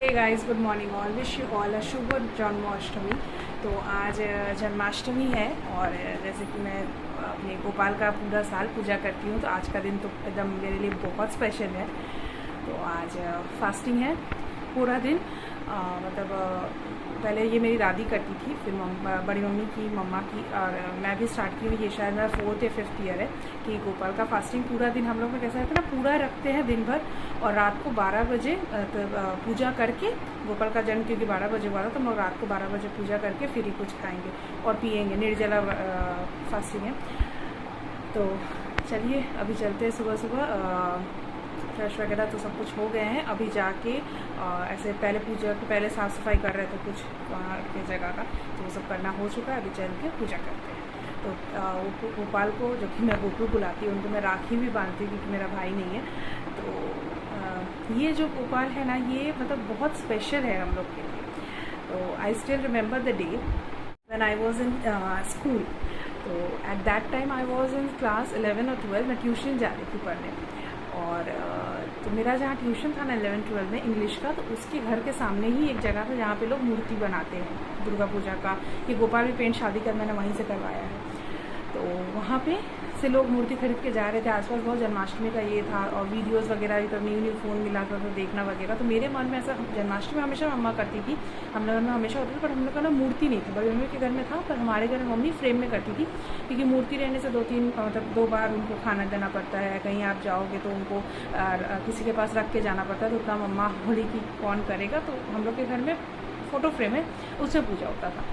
Hey guys, good morning. All wish you all a shubh Janmashtami. तो आज जन्माष्टमी है और जैसे कि मैं अपने गोपाल का पूरा साल पूजा करती हूँ, तो आज का दिन तो एकदम मेरे लिए बहुत स्पेशल है। तो आज फास्टिंग है पूरा दिन। पहले ये मेरी दादी करती थी, फिर बड़ी मम्मी की, मम्मा की, और मैं भी स्टार्ट की हूँ। ये शायद मेरा 4th या 5th ईयर है कि गोपाल का फास्टिंग पूरा दिन हम लोग में कैसा रहता है ना, पूरा रखते हैं दिन भर, और रात को 12 बजे पूजा करके, गोपाल का जन्म क्योंकि 12 बजे हुआ था, तो हम लोग रात को 12 बजे पूजा करके फिर ही कुछ खाएंगे और पिएंगे। निर्जला फास्टिंग है। तो चलिए अभी चलते हैं। सुबह सुबह फ्रेश वगैरह तो सब कुछ हो गए हैं। अभी जाके ऐसे पहले पूजा के पहले साफ़ सफाई कर रहे थे कुछ वहाँ के जगह का, तो वो सब करना हो चुका है। अभी चल के पूजा करते हैं। तो गोपाल को, जो कि मैं गोपू बुलाती हूँ, उनको मैं राखी भी बांधती हूँ क्योंकि मेरा भाई नहीं है। तो ये जो गोपाल है ना, ये मतलब बहुत स्पेशल है हम लोग के लिए। तो I still remember the day when I was in school. तो at that time I was in class 11 और 12। मैं ट्यूशन जा रही थी पढ़ने, और तो मेरा जहाँ ट्यूशन था ना 11-12 में इंग्लिश का, तो उसके घर के सामने ही एक जगह था जहाँ पे लोग मूर्ति बनाते हैं दुर्गा पूजा का। ये गोपाल भी पेंट शादी कर मैंने वहीं से करवाया है। तो वहाँ पे से लोग मूर्ति खरीद के जा रहे थे। आसपास बहुत जन्माष्टमी का ये था, और वीडियोस वगैरह भी, तब न्यू फ़ोन मिला था तो देखना वगैरह। तो मेरे मन में ऐसा, जन्माष्टमी हमेशा मम्मा करती थी, हम लोग में हमेशा होती थी, पर हम लोग का ना मूर्ति नहीं थी। बड़ी मम्मी के घर में था, पर हमारे घर में मम्मी फ्रेम में करती थी, क्योंकि मूर्ति रहने से 2 बार उनको खाना देना पड़ता है। कहीं आप जाओगे तो उनको किसी के पास रख के जाना पड़ता है, तो उतना मम्मा होली की कौन करेगा। तो हम लोग के घर में फ़ोटो फ्रेम है, उसमें पूजा होता था।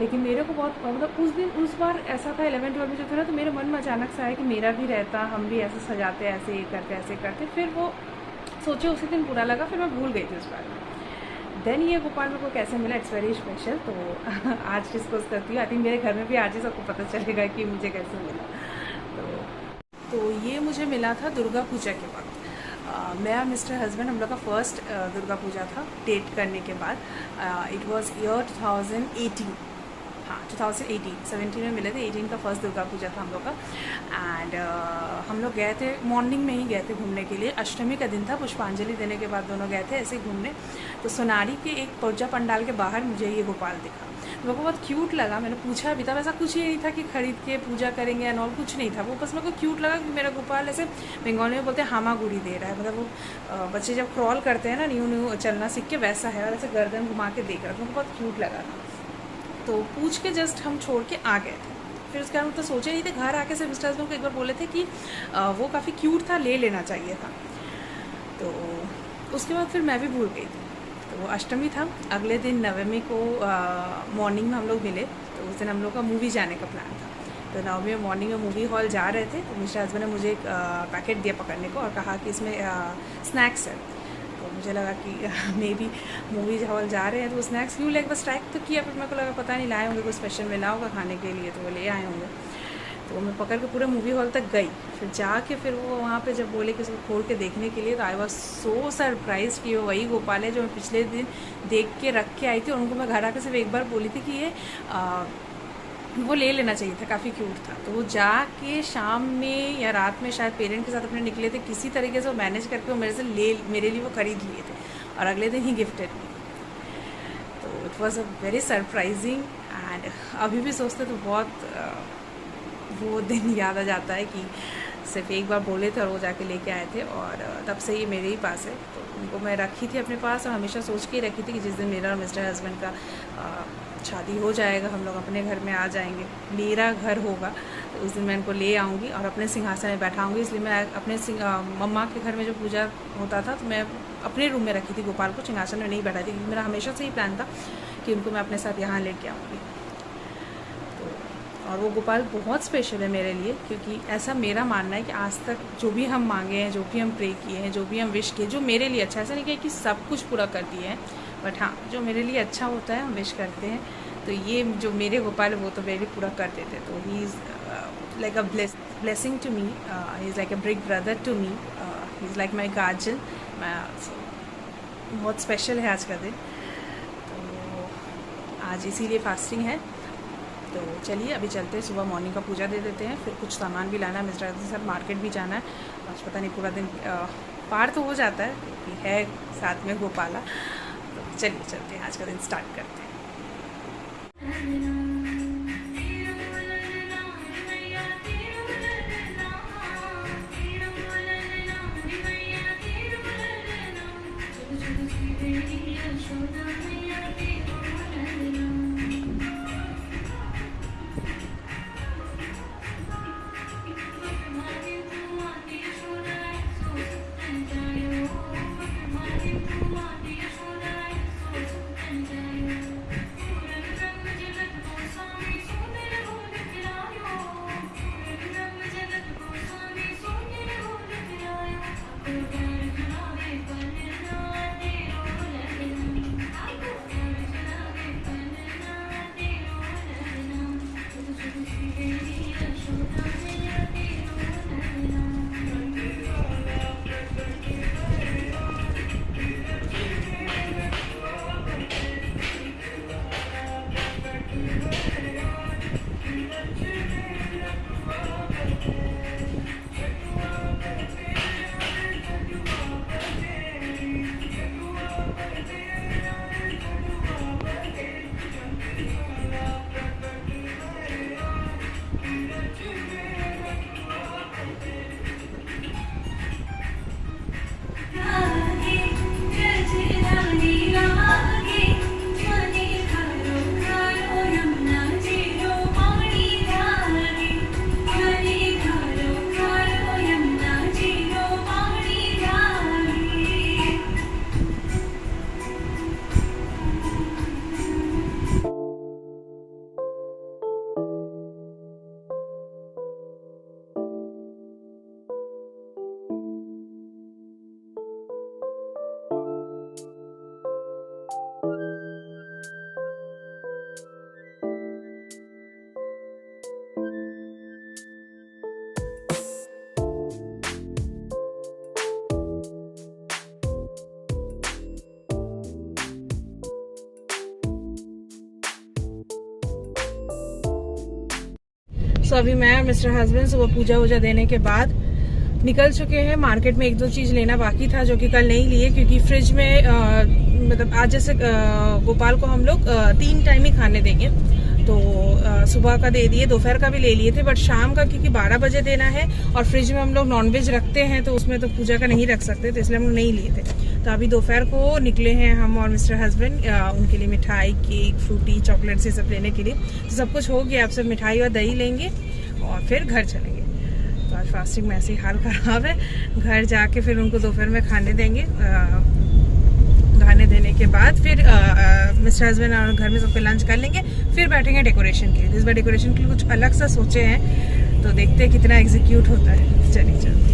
लेकिन मेरे को बहुत, मतलब उस बार ऐसा था 11-12 में जो था ना, तो मेरे मन में अचानक से आया कि मेरा भी रहता, हम भी ऐसे सजाते, ऐसे ये करते, ऐसे करते। फिर वो सोचे, उसी दिन बुरा लगा, फिर मैं भूल गई थी उस बारे में। देन ये गोपाल मेरे को कैसे मिला, इट्स वेरी स्पेशल। तो आज डिस्कस करती हूँ। आई थिंक मेरे घर में भी आज ही सबको पता चलेगा कि मुझे कैसे मिला। तो ये मुझे मिला था दुर्गा पूजा के वक्त। मैं और मिस्टर हस्बैंड, हम लोग का फर्स्ट दुर्गा पूजा था डेट करने के बाद। It was year 2018। हाँ, 2018, 17 में मिले थे, 18 का फर्स्ट दुर्गा पूजा था हम लोग का। एंड हम लोग गए थे, मॉर्निंग में ही गए थे घूमने के लिए। अष्टमी का दिन था, पुष्पांजलि देने के बाद दोनों गए थे ऐसे ही घूमने। तो सोनारी के एक पूजा पंडाल के बाहर मुझे ये गोपाल दिखा। मेरे को बहुत क्यूट लगा। मैंने पूछा भी था, वैसा कुछ ही नहीं था कि खरीद के पूजा करेंगे या नॉल, कुछ नहीं था। वो बस मेरे को क्यूट लगा कि मेरा गोपाल ऐसे, बंगाली में बोलते हैं हामा गुड़ी दे रहा है, मतलब वो बच्चे जब क्रॉल करते हैं ना, न्यू न्यू चलना सीख के, वैसा है, और ऐसे गर्दन घुमा के देख रहा था। मेरे को बहुत क्यूट लगा था। तो पूछ के जस्ट हम छोड़ के आ गए थे। फिर उसके बाद हम तो सोचे नहीं थे। घर आके से मिस्टर हस्बैंड को एक बार बोले थे कि वो काफ़ी क्यूट था, ले लेना चाहिए था। तो उसके बाद फिर मैं भी भूल गई थी। तो वो अष्टमी था, अगले दिन नवमी को मॉर्निंग में हम लोग मिले। तो उस दिन हम लोग का मूवी जाने का प्लान था। तो नवमी में मॉर्निंग में मूवी हॉल जा रहे थे, तो मिस्टर हस्बैंड ने मुझे एक पैकेट दिया पकड़ने को और कहा कि इसमें स्नैक्स है। तो मुझे लगा कि मे बी मूवी हॉल जा रहे हैं तो स्नैक्स क्यों लेके, बस ट्रैक तो किया। फिर मेरे को लगा पता नहीं लाए होंगे, कुछ स्पेशल मिला होगा खाने के लिए, तो वो ले आए होंगे। तो मैं पकड़ के पूरे मूवी हॉल तक गई। फिर जाके फिर वो वहाँ पे जब बोले कि उसको खोल के देखने के लिए, तो आई वॉज सो सरप्राइज कि वो वही गोपाल है जो मैं पिछले दिन देख के रख के आई थी। और उनको मैं घर आके सिर्फ एक बार बोली थी कि ये वो ले लेना चाहिए था, काफ़ी क्यूट था। तो वो जाके शाम में या रात में शायद पेरेंट के साथ अपने निकले थे, किसी तरीके से वो मैनेज करके वो मेरे लिए वो खरीद लिए थे, और अगले दिन ही गिफ्टेड मी। तो it was a very surprising. And अभी भी सोचते तो बहुत वो दिन याद आ जाता है कि सिर्फ एक बार बोले थे और वो जाके लेके आए थे, और तब से ये मेरे ही पास है। तो उनको मैं रखी थी अपने पास, और हमेशा सोच के ही रखी थी कि जिस दिन मेरा और मिस्टर हस्बैंड का शादी हो जाएगा, हम लोग अपने घर में आ जाएंगे, मेरा घर होगा, तो उस दिन मैं इनको ले आऊँगी और अपने सिंहासन में बैठाऊँगी। इसलिए मैं अपने मम्मा के घर में जो पूजा होता था, तो मैं अपने रूम में रखी थी गोपाल को, सिंहासन में नहीं बैठा थी, क्योंकि मेरा हमेशा से ही प्लान था कि उनको मैं अपने साथ यहाँ लेके आऊँगी। और वो गोपाल बहुत स्पेशल है मेरे लिए, क्योंकि ऐसा मेरा मानना है कि आज तक जो भी हम मांगे हैं, जो भी हम प्रे किए हैं, जो भी हम विश किए, जो मेरे लिए अच्छा, ऐसा नहीं कि सब कुछ पूरा कर दिए हैं, बट हाँ, जो मेरे लिए अच्छा होता है हम विश करते हैं। तो ये जो मेरे गोपाल है वो तो मेरे पूरा कर देते हैं। तो he is like a blessing to me, he is like a big brother to me, he is like my guardian. बहुत स्पेशल है आज का दिन। तो आज इसीलिए फास्टिंग है। तो चलिए अभी चलते हैं, सुबह मॉर्निंग का पूजा दे देते हैं। फिर कुछ सामान भी लाना है, मिस्टर के साथ मार्केट भी जाना है। आज पता नहीं पूरा दिन पार तो हो जाता है, क्योंकि है साथ में गोपाला। चलिए चलते हैं, आज का दिन स्टार्ट करते हैं। सो अभी मैं और मिस्टर हस्बैंड सुबह पूजा वूजा देने के बाद निकल चुके हैं। मार्केट में 1-2 चीज़ लेना बाकी था जो कि कल नहीं लिए, क्योंकि फ्रिज में मतलब आज जैसे गोपाल को हम लोग 3 टाइम ही खाने देंगे, तो सुबह का दे दिए, दोपहर का भी ले लिए थे, बट शाम का क्योंकि 12 बजे देना है और फ्रिज में हम लोग नॉनवेज रखते हैं तो उसमें तो पूजा का नहीं रख सकते, तो इसलिए हम लोग नहीं लिए थे। तो अभी दोपहर को निकले हैं हम और मिस्टर हस्बैंड उनके लिए मिठाई, केक, फ्रूटी, चॉकलेट्स ये सब लेने के लिए। तो सब कुछ हो गया, आप सब मिठाई और दही लेंगे और फिर घर चलेंगे। तो आज फास्टिंग में ऐसे ही हाल खराब है, घर जाके फिर उनको दोपहर में खाने देंगे। खाने देने के बाद फिर मिस्टर हस्बैंड और घर में सबके लंच कर लेंगे, फिर बैठेंगे डेकोरेशन के लिए। इस बार डेकोरेशन के लिए कुछ अलग सा सोचे हैं, तो देखते हैं कितना एग्जीक्यूट होता है। चलिए चलिए।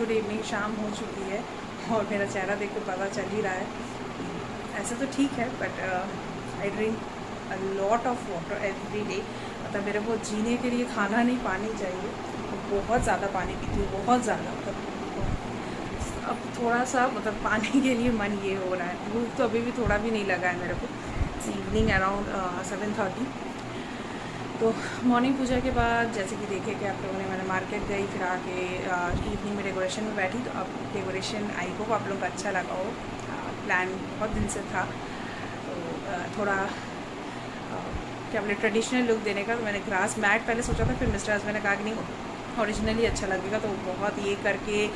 गुड इवनिंग, शाम हो चुकी है और मेरा चेहरा देख के पता चल ही रहा है। ऐसे तो ठीक है but I drink a lot of water every day. मतलब मेरे को जीने के लिए खाना नहीं पानी चाहिए, बहुत ज़्यादा पानी पीती हूँ, बहुत ज़्यादा। मतलब अब थोड़ा सा मतलब पानी के लिए मन ये हो रहा है, भूख तो अभी भी थोड़ा भी नहीं लगा है मेरे को। Evening around 7:30। तो मॉर्निंग पूजा के बाद जैसे कि देखे कि आप लोगों ने, मैंने मार्केट गई, फिर आके इवनिंग में डेकोरेशन में बैठी। तो अब डेकोरेशन आई होप आप लोगों को अच्छा लगा हो। प्लान बहुत दिन से था, तो थोड़ा क्या बोले ट्रेडिशनल लुक देने का। तो मैंने ग्रास मैट पहले सोचा था, फिर मिस्टर हस्बैंड ने कहा कि नहीं ओरिजिनली अच्छा लगेगा, तो बहुत ये करके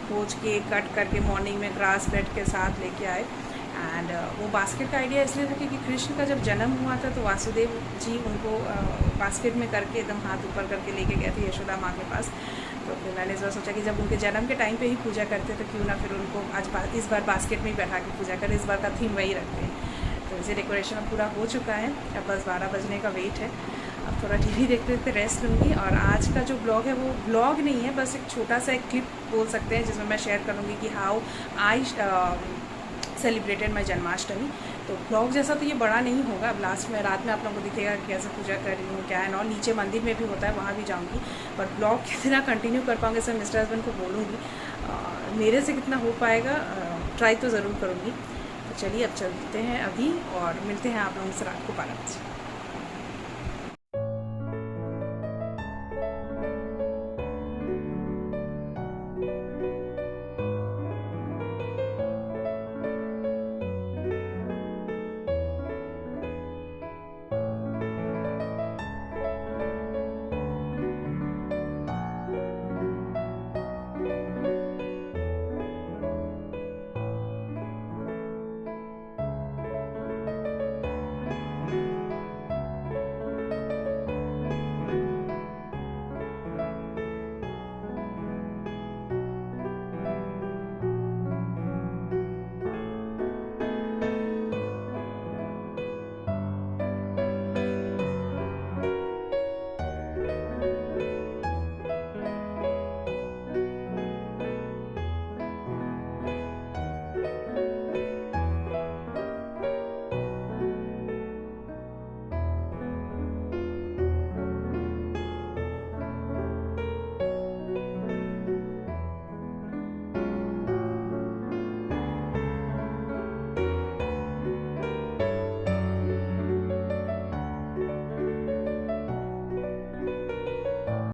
खोज के कट करके मॉर्निंग में ग्रास बेड के साथ लेके आए। एंड वो बास्केट का आइडिया इसलिए था क्योंकि कृष्ण का जब जन्म हुआ था तो वासुदेव जी उनको बास्केट में करके एकदम हाथ ऊपर करके लेके गए थे यशोदा माँ के पास। तो फिर मैंने इस बार सोचा कि जब उनके जन्म के टाइम पे ही पूजा करते तो क्यों ना फिर उनको आज इस बार बास्केट में ही बैठा के पूजा करें। इस बार का थीम वही रखते हैं। तो इसे डेकोरेशन अब पूरा हो चुका है, अब बस 12 बजने का वेट है। अब थोड़ा टीवी देखते देखते रेस्ट लूँगी। और आज का जो ब्लॉग है वो ब्लॉग नहीं है, बस एक छोटा सा एक क्लिप बोल सकते हैं जिसमें मैं शेयर करूँगी कि हाउ आई सेलिब्रेटेड माई जन्माष्टमी। तो ब्लॉग जैसा तो ये बड़ा नहीं होगा। अब लास्ट में रात में आप लोगों को दिखेगा कि कैसे पूजा कर रही हूँ क्या है। और नीचे मंदिर में भी होता है, वहाँ भी जाऊँगी। बट ब्लॉग कितना कंटिन्यू कर पाऊँगे सर मिस्टर हस्बैंड को बोलूँगी। मेरे से कितना हो पाएगा ट्राई तो ज़रूर करूँगी। तो चलिए अब चलते हैं अभी और मिलते हैं आप लोगों से रात को 12 बजे।